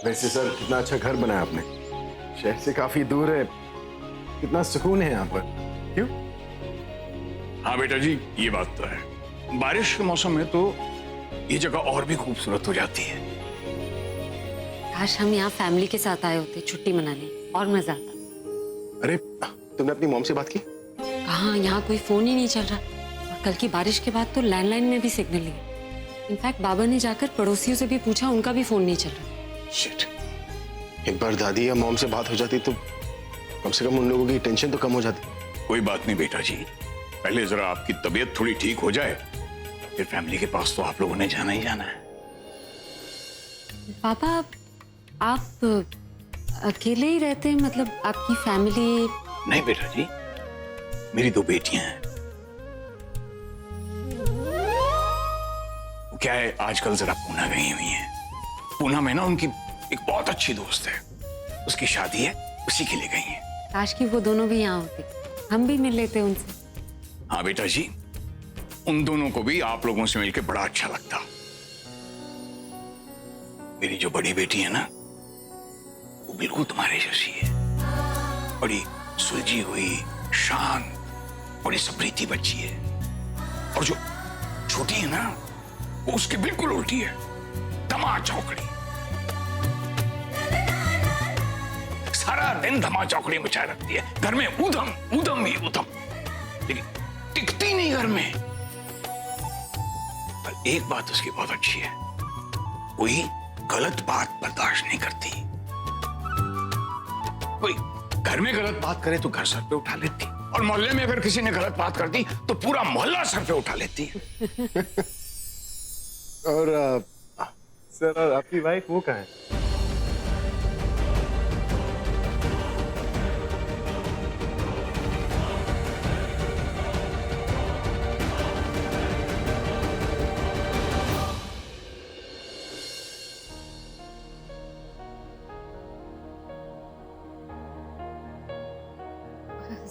वैसे सर कितना अच्छा घर बनाया आपने, शहर से काफी दूर है, कितना सुकून है यहाँ पर। क्यों? हाँ बेटा जी, ये बात तो है। बारिश के मौसम में तो ये जगह और भी खूबसूरत हो जाती है। काश हम यहाँ फैमिली के साथ आए होते छुट्टी मनाने, और मजा आता। अरे तुमने अपनी मॉम से बात की? कहाँ, यहाँ कोई फोन ही नहीं चल रहा, और कल की बारिश के बाद तो लैंडलाइन में भी सिग्नल नहीं है। इनफैक्ट बाबा ने जाकर पड़ोसियों से भी पूछा, उनका भी फोन नहीं चल रहा। शिट, एक बार दादी या मॉम से बात हो जाती तो कम से कम उन लोगों की टेंशन तो कम हो जाती। कोई बात नहीं बेटा जी, पहले जरा आपकी तबीयत थोड़ी ठीक हो जाए, फिर फैमिली के पास तो आप लोगों ने जाना ही जाना है। पापा, आप अकेले ही रहते हैं? मतलब आपकी फैमिली? नहीं बेटा जी, मेरी 2 बेटियां हैं। वो क्या है, आजकल जरा पूना गई हुई हैं। पूना में ना उनकी एक बहुत अच्छी दोस्त है, उसकी शादी है, उसी के लिए गई हैं। काश कि वो दोनों भी यहाँ होते, हम भी मिल लेते उनसे। हाँ बेटा जी, उन दोनों को भी आप लोगों से मिलकर बड़ा अच्छा लगता। मेरी जो बड़ी बेटी है ना, वो बिल्कुल तुम्हारे जैसी है, बड़ी सुलझी हुई, शांत, बड़ी सप्रीति बच्ची है। और जो छोटी है ना, वो उसके बिल्कुल उल्टी है, धमा चौकड़ी। सारा दिन धमा चौकड़ी मचाए रखती है, घर में ऊधम ऊधम ही ऊधम, लेकिन टिकती नहीं घर में। पर एक बात उसकी बहुत अच्छी है, कोई गलत बात बर्दाश्त नहीं करती। कोई घर में गलत बात करे तो घर सर पे उठा लेती, और मोहल्ले में अगर किसी ने गलत बात कर दी तो पूरा मोहल्ला सर पे उठा लेती है। और सर, आपकी वाइफ वो कहाँ है?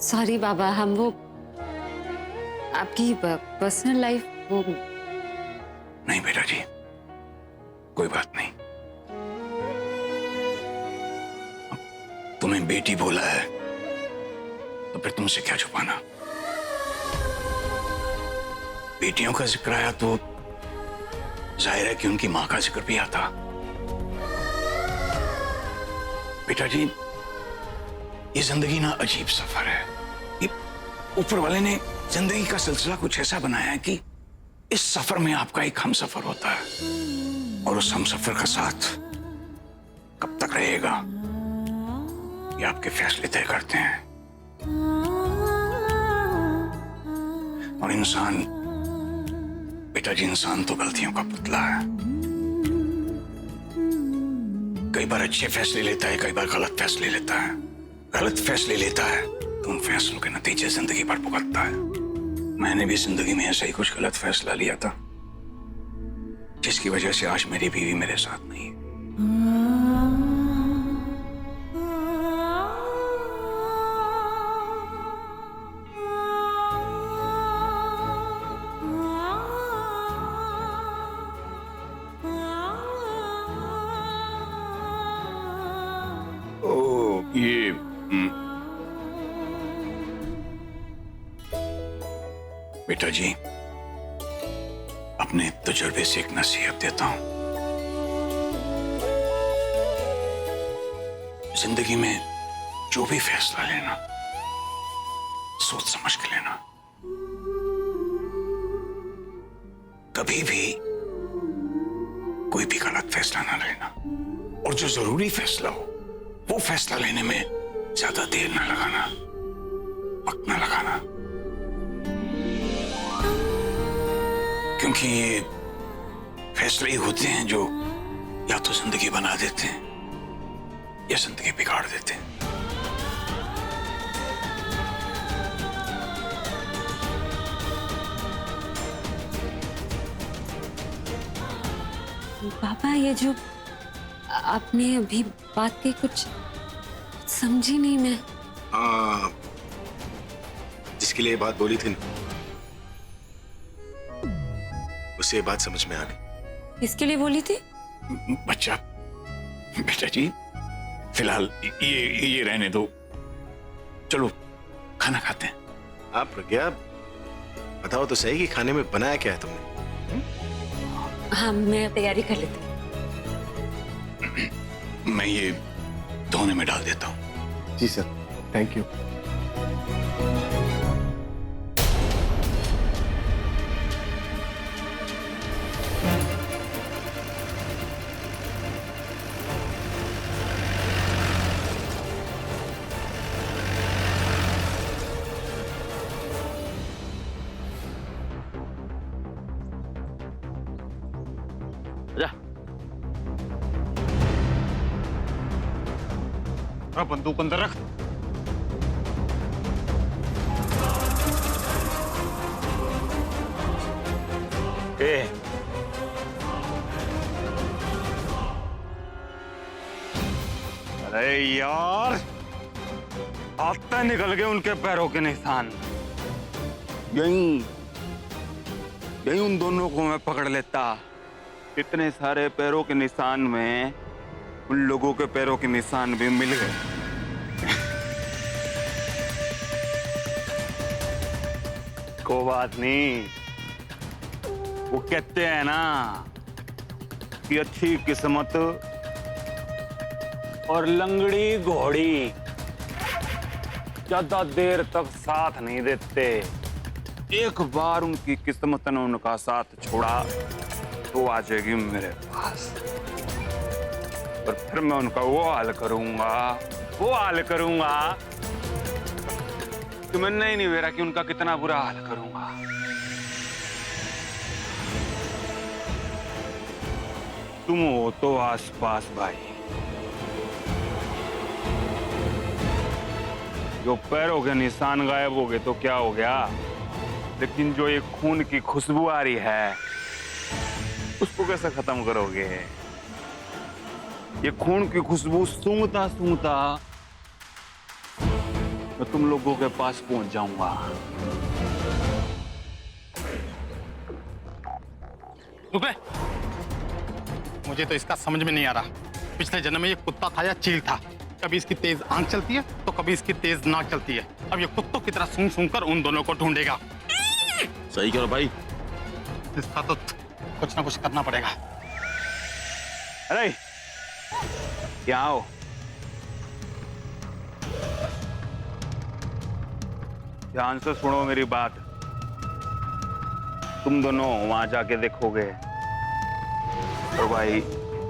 सॉरी बाबा, हम वो आपकी पर्सनल लाइफ वो। नहीं बेटा जी, कोई बात नहीं। तुम्हें बेटी बोला है तो फिर तुमसे क्या छुपाना। बेटियों का जिक्र आया तो जाहिर है कि उनकी मां का जिक्र भी आता। बेटा जी, ये जिंदगी ना अजीब सफर है। ये ऊपर वाले ने जिंदगी का सिलसिला कुछ ऐसा बनाया है कि इस सफर में आपका एक हम सफर होता है, और उस हम सफर का साथ कब तक रहेगा ये आपके फैसले तय करते हैं। और इंसान, बेटा जी, इंसान तो गलतियों का पुतला है। कई बार अच्छे फैसले लेता है, कई बार गलत फैसले लेता है। गलत फैसले लेता है तो उन फैसलों के नतीजे जिंदगी पर भुगतता है। मैंने भी जिंदगी में ऐसा ही कुछ गलत फैसला लिया था, जिसकी वजह से आज मेरी बीवी मेरे साथ नहीं है। ये बेटा जी, अपने तजुर्बे से एक नसीहत देता हूं। जिंदगी में जो भी फैसला लेना, सोच समझ के लेना। कभी भी कोई भी गलत फैसला ना लेना, और जो जरूरी फैसला हो वो फैसला लेने में ज्यादा देर ना लगाना, वक्त ना लगाना। क्योंकि ये फैसले ही होते हैं जो या तो जिंदगी बना देते हैं या जिंदगी बिगाड़ देते हैं। पापा, ये जो आपने अभी बात की, कुछ समझी नहीं मैं। हाँ, जिसके लिए बात बोली थी ना, उसे बात समझ में आ गई। किसके लिए बोली थी? बच्चा, बेटा जी फिलहाल ये रहने दो, चलो खाना खाते हैं। आप प्रज्ञा बताओ तो सही कि खाने में बनाया क्या है तुमने? हाँ मैं तैयारी कर लेती हूँ। मैं ये धोने में डाल देता हूँ। जी सर, थैंक यू। बंदूक अंदर रख। अरे यार, आते निकल गए उनके पैरों के निशान। यहीं उन दोनों को मैं पकड़ लेता। इतने सारे पैरों के निशान में उन लोगों के पैरों के निशान भी मिल गए। कोई बात नहीं, वो कहते हैं ना कि अच्छी किस्मत और लंगड़ी घोड़ी ज्यादा देर तक साथ नहीं देते। एक बार उनकी किस्मत ने उनका साथ छोड़ा तो आ जाएगी मेरे पास, और फिर मैं उनका वो हाल करूंगा कि मैं नहीं मेरा कि उनका कितना बुरा हाल करूंगा। तुम हो तो आसपास भाई, जो पैरों के निशान गायब हो गए तो क्या हो गया, लेकिन जो ये खून की खुशबू आ रही है उसको कैसे खत्म करोगे? ये खून की खुशबू सूंघता सूंघता मैं तुम लोगों के पास पहुंच जाऊंगा। रुके, मुझे तो इसका समझ में नहीं आ रहा, पिछले जन्म में ये कुत्ता था या चील था? कभी इसकी तेज आंख चलती है तो कभी इसकी तेज नाक चलती है। अब ये कुत्तों की तरह सूंघ सूंघ कर उन दोनों को ढूंढेगा। सही करो भाई, इसका तो कुछ ना कुछ करना पड़ेगा। अरे क्या हो, ध्यान से सुनो मेरी बात। तुम दोनों वहां जाके देखोगे, और भाई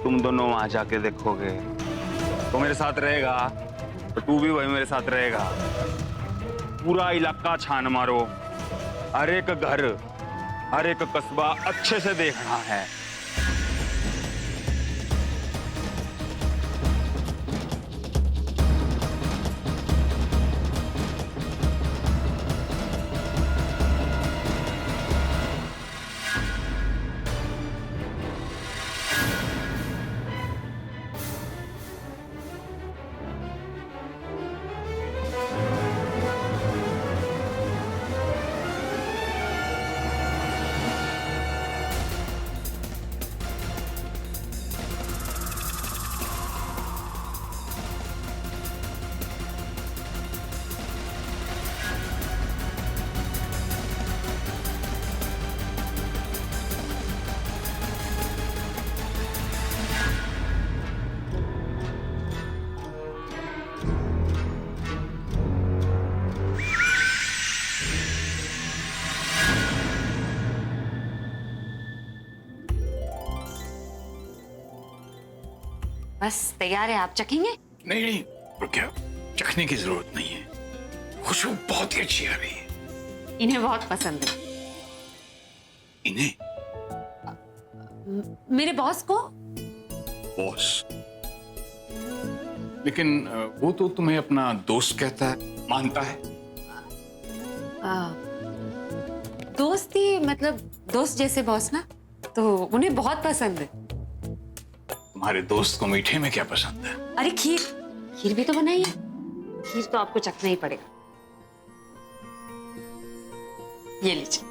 तुम दोनों वहां जाके देखोगे तो मेरे साथ रहेगा, तो तू भी भाई मेरे साथ रहेगा। पूरा इलाका छान मारो, हर एक घर, हर एक कस्बा अच्छे से देखना है। बस तैयार है, आप चखेंगे? नहीं नहीं क्या चखने की जरूरत नहीं है, खुशबू बहुत ही अच्छी आ रही है। इन्हें बहुत पसंद है। इन्हें? मेरे बॉस को। बॉस? लेकिन वो तो तुम्हें अपना दोस्त कहता है, मानता है। दोस्ती मतलब दोस्त जैसे बॉस ना, तो उन्हें बहुत पसंद है। तुम्हारे दोस्त को मीठे में क्या पसंद है? अरे खीर, खीर भी तो बनाई है। खीर तो आपको चखना ही पड़ेगा। ये लीजिए।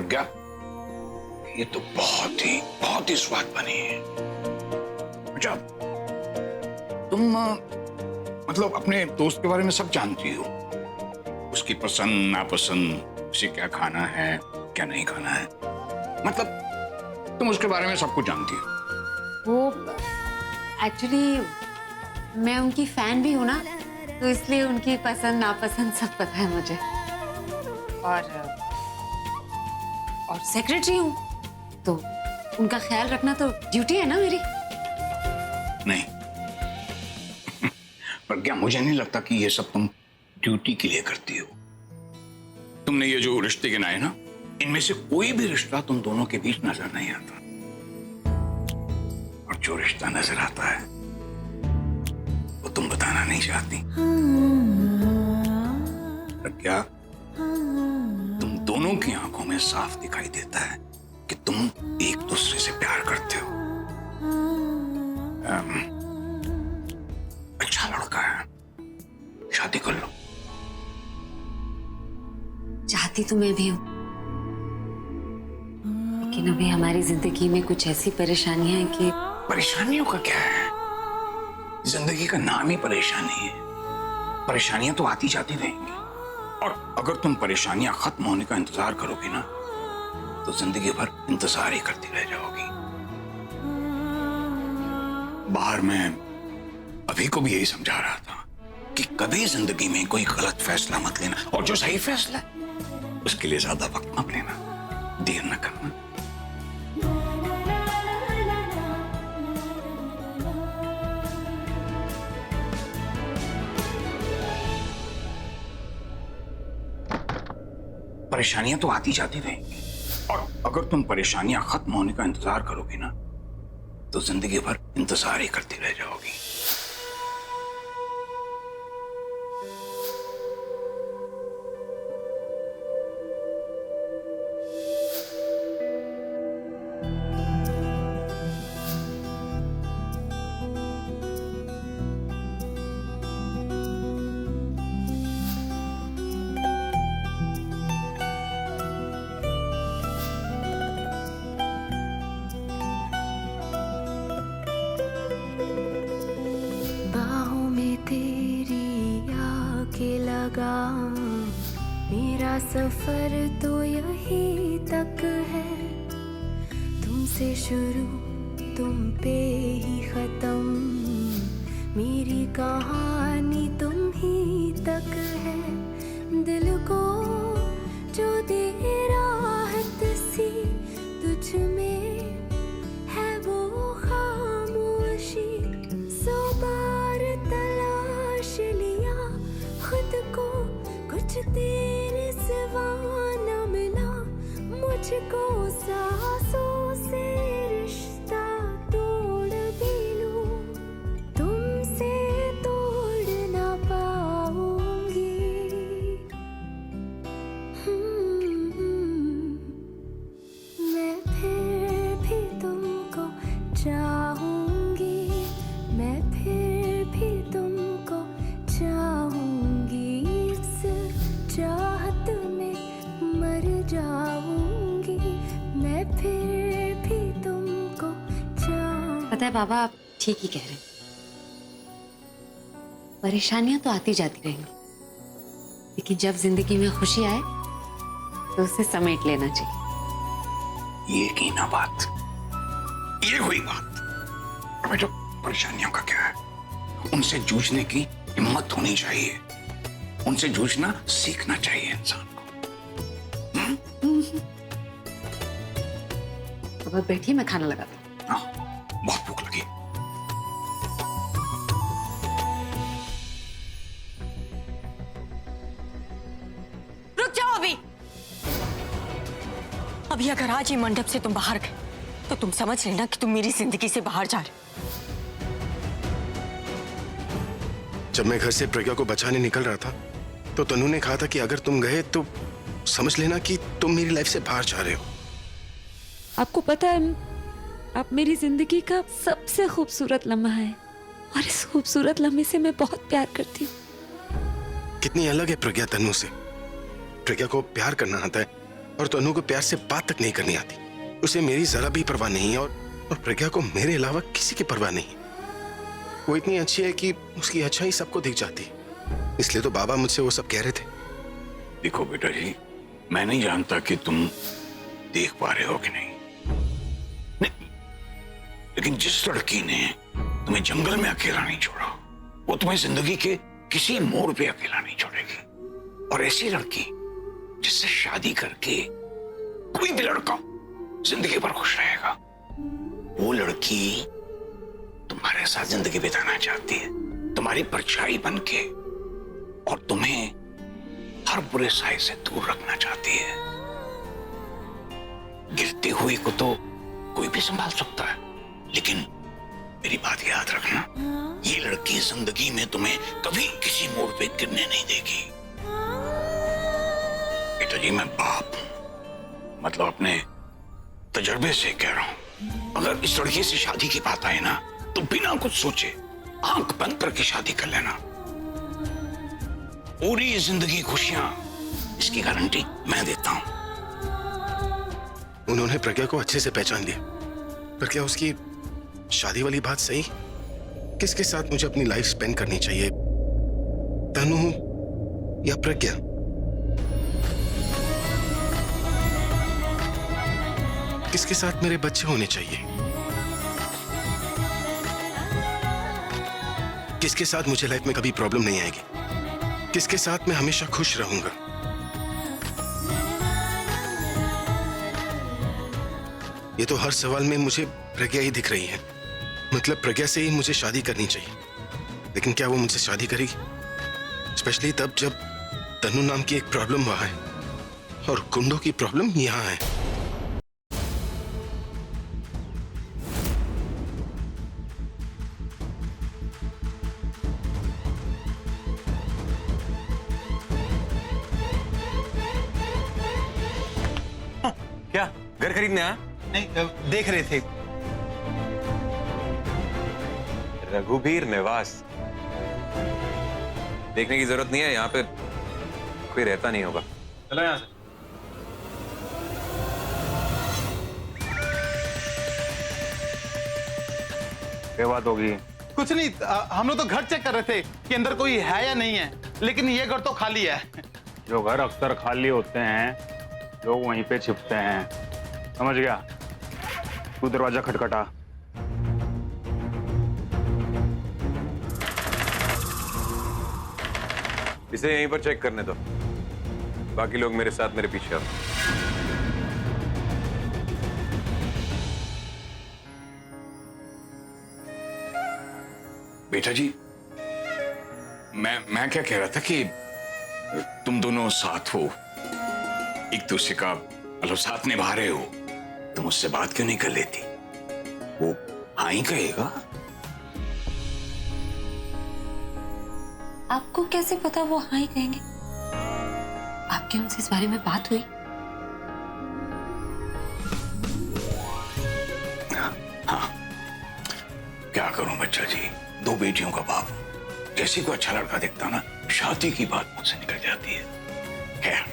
प्रज्ञा, ये तो बहुत ही स्वाद बनी है। अच्छा, तुम मतलब अपने दोस्त के बारे में सब जानती हो, उसकी पसंद नापसंद, उसे क्या खाना है क्या नहीं खाना है, मतलब तुम उसके बारे में सब कुछ जानती हो। वो एक्चुअली मैं उनकी फैन भी हूँ ना, तो इसलिए उनकी पसंद नापसंद सब पता है मुझे। और सेक्रेटरी हूँ, तो उनका ख्याल रखना तो ड्यूटी है ना मेरी। नहीं प्रज्ञा, मुझे नहीं लगता कि ये सब तुम ड्यूटी के लिए करती हो। तुमने ये जो रिश्ते गिनाए ना, इनमें से कोई भी रिश्ता तुम दोनों के बीच नजर नहीं आता, और जो रिश्ता नजर आता है वो तुम बताना नहीं चाहती। प्रज्ञा, तुम दोनों की आंखों में साफ दिखाई देता है कि तुम एक दूसरे से प्यार करते हो। अच्छा लड़का है, शादी कर लो। चाहती तो मैं भी हूँ, लेकिन अभी हमारी जिंदगी में कुछ ऐसी परेशानियां हैं कि। परेशानियों का क्या है, जिंदगी का नाम ही परेशानी है। परेशानियां तो आती जाती रहेंगी, और अगर तुम परेशानियां खत्म होने का इंतजार करोगे ना, तो जिंदगी भर इंतजार ही करती रह जाओगी। बाहर मैं अभी को भी यही समझा रहा था कि कभी जिंदगी में कोई गलत फैसला मत लेना, और जो सही फैसला है उसके लिए ज्यादा वक्त मत लेना, देर न करना। परेशानियां तो आती जाती रहेंगी, और अगर तुम परेशानियां खत्म होने का इंतजार करोगे ना, तो जिंदगी भर इंतजार ही करती रह जाओगी। बाहों में तेरी आके लगा, मेरा सफर तो यही तक है। तुमसे शुरू तुम पे ही खत्म, मेरी कहानी तुम ही तक है। दिल को जो दे राहत सी तुझ में है वो खामोशी। 100 बार तलाश लिया खुद को, कुछ तेरे सिवा न मिला मुझको। सांसों से रिश्ता तोड़ भी लूं, तुमसे तोड़ ना पाऊंगी। मैं फिर भी तुमको चाहूंगी, मैं फिर भी तुमको चाहूंगी। इस चाहत में मर जाऊंगी, मैं फिर भी तुमको चाहूंगी। पता है बाबा, आप ठीक ही कह रहे हैं। परेशानियां तो आती जाती रहेंगी, लेकिन जब जिंदगी में खुशी आए तो उसे समेट लेना चाहिए। ये की ना बात, ये हुई बात। अब जो परेशानियों का क्या है, उनसे जूझने की हिम्मत होनी चाहिए, उनसे जूझना सीखना चाहिए इंसान को। अब आप बैठिए, मैं खाना लगाता हूँ। हाँ, बहुत भूख लगी। रुक जाओ अभी। अभी अगर आज ही मंडप से तुम बाहर गए तो तुम समझ लेना कि तुम मेरी जिंदगी से बाहर जा रहे हो। जब मैं घर से प्रज्ञा को बचाने निकल रहा था, तो तनु ने कहा था कि अगर तुम गए तो समझ लेना कि तुम मेरी लाइफ से बाहर जा रहे हो। आपको पता है, आप मेरी जिंदगी का सबसे खूबसूरत लम्हा है, और इस खूबसूरत लम्हे से मैं बहुत प्यार करती हूँ। कितनी अलग है प्रज्ञा तनु से। प्रज्ञा को प्यार करना आता है, और तनु को प्यार से बात तक नहीं करनी आती। उसे मेरी जरा भी परवाह नहीं है और प्रज्ञा को मेरे अलावा किसी की परवाह नहीं। वो इतनी अच्छी है कि उसकी अच्छाई सबको दिख जाती है। इसलिए तो बाबा मुझसे वो सब कह रहे थे। देखो बेटा जी, मैं नहीं जानता कि तुम देख पा रहे हो कि नहीं, लेकिन जिस लड़की ने तुम्हें जंगल में अकेला नहीं छोड़ा, वो तुम्हें जिंदगी के किसी मोड़ पे अकेला नहीं छोड़ेगी। और ऐसी लड़की जिससे शादी करके कोई भी लड़का जिंदगी भर खुश रहेगा, वो लड़की तुम्हारे साथ जिंदगी बिताना चाहती है, तुम्हारी परछाई बनके, और तुम्हें हर बुरे साय से दूर रखना चाहती है। गिरती हुई को तो कोई भी संभाल सकता है, लेकिन मेरी बात याद रखना, ये लड़की जिंदगी में तुम्हें कभी किसी मोड़ पे गिरने नहीं देगी। बेटा जी, मैं बाप हूं, मतलब अपने तजर्बे से कह रहा हूं। अगर इस लड़की से शादी की बात आए ना, तो बिना कुछ सोचे आंख बंद करके शादी कर लेना। पूरी जिंदगी खुशियां, इसकी गारंटी मैं देता हूं। उन्होंने प्रज्ञा को अच्छे से पहचान लिया, पर क्या उसकी शादी वाली बात सही? किसके साथ मुझे अपनी लाइफ स्पेंड करनी चाहिए, तनु या प्रज्ञा? किसके साथ मेरे बच्चे होने चाहिए? किसके साथ मुझे लाइफ में कभी प्रॉब्लम नहीं आएगी? किसके साथ मैं हमेशा खुश रहूंगा? ये तो हर सवाल में मुझे प्रज्ञा ही दिख रही है। मतलब प्रज्ञा से ही मुझे शादी करनी चाहिए, लेकिन क्या वो मुझसे शादी करेगी? स्पेशली तब जब तनु नाम की एक प्रॉब्लम वहां है और गुंडों की प्रॉब्लम यहां है। क्या घर खरीदने आया? नहीं, देख रहे थे। रघुबीर निवास देखने की जरूरत नहीं है, यहाँ पे कोई रहता नहीं होगा। चलो यहाँ से। क्या बात होगी? कुछ नहीं, हम लोग तो घर चेक कर रहे थे कि अंदर कोई है या नहीं है, लेकिन ये घर तो खाली है। जो घर अक्सर खाली होते हैं, लोग वहीं पे छिपते हैं, समझ गया? तू दरवाजा खटखटा। इसे यहीं पर चेक करने दो, बाकी लोग मेरे साथ मेरे पीछे आओ। बेटा जी, मैं क्या कह रहा था कि तुम दोनों साथ हो, एक दूसरे का मतलब साथ निभा रहे हो, तुम उससे बात क्यों नहीं कर लेती? वो हाँ ही कहेगा। आपको कैसे पता वो हाँ ही कहेंगे? आपकी उनसे इस बारे में बात हुई? हाँ, क्या करूं बच्चा जी, 2 बेटियों का बाप हूं। जैसे कोई अच्छा लड़का दिखता ना, शादी की बात मुझसे निकल जाती है। खैर,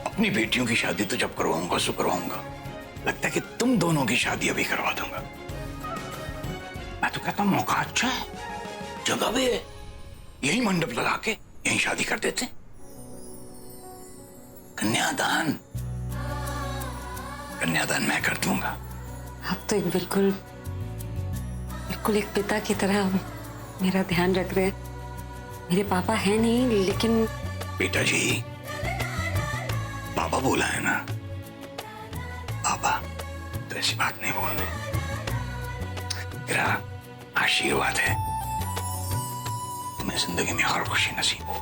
अपनी बेटियों की शादी तो जब करवाऊंगा सो करवाऊंगा, लगता है कि तुम दोनों की शादी अभी करवा दूंगा। मैं तो कहता हूं मौका अच्छा है, जगह भी है, यही मंडप लगा के यही शादी कर देते। कन्यादान मैं कर दूंगा। आप तो एक बिल्कुल एक पिता की तरह मेरा ध्यान रख रहे हैं। मेरे पापा हैं नहीं, लेकिन बेटा जी, बाबा बोला है ना, बाबा तो ऐसी बात नहीं बोलने। तेरा आशीर्वाद है, तुम्हें जिंदगी में हर खुशी नसीब हो।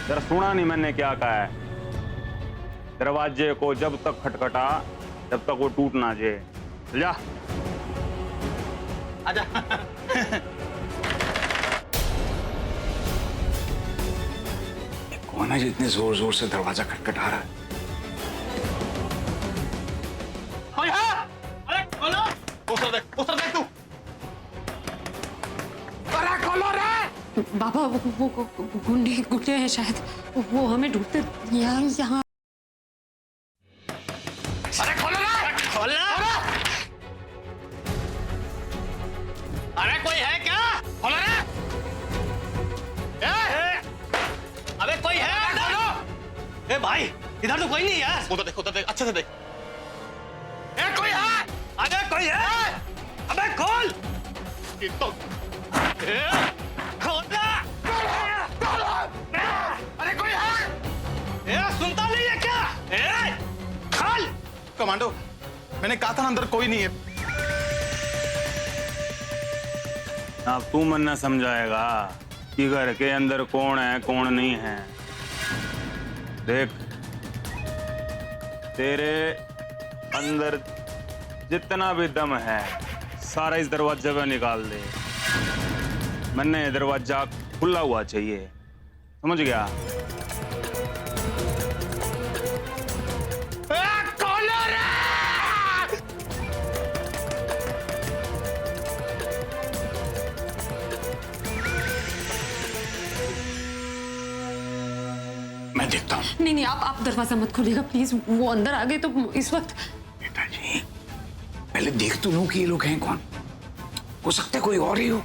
जरा सुना नहीं मैंने क्या कहा है? दरवाजे को जब तक खटखटा जब तक वो टूट ना जाए। जा आजा। कौन है जितने जोर जोर से दरवाजा खटखटा रहा है? अरे खोलो, उधर देख तू। अरे खोलो रे, बाबा वो गुंडे गुंडे हैं शायद, वो हमें ढूंढते यहाँ। अरे खोलो ना, खोलो। अरे कोई है क्या? खोलो ना। अबे कोई है? खोलो। ए भाई, इधर तो कोई नहीं यार। उधर देख, अच्छे से देख। ए कोई है? अबे कोई है? अबे खोल। तो खोल ना। अरे कोई है? ए सुनता नहीं है क्या? ए खोल। कमांडो, मैंने कहा था ना अंदर कोई नहीं है। अब तू मन ना समझाएगा कि घर के अंदर कौन है कौन नहीं है। देख, तेरे अंदर जितना भी दम है सारा इस दरवाजे पे निकाल दे। मैंने दरवाजा खुला हुआ चाहिए, समझ गया? मैं देखता हूँ। नहीं, आप दरवाजा मत खोलिएगा प्लीज, वो अंदर आ गए तो इस वक्त। बेटा जी, पहले देख तो लूं कि ये लोग हैं कौन। हो सकता है कोई और ही हो।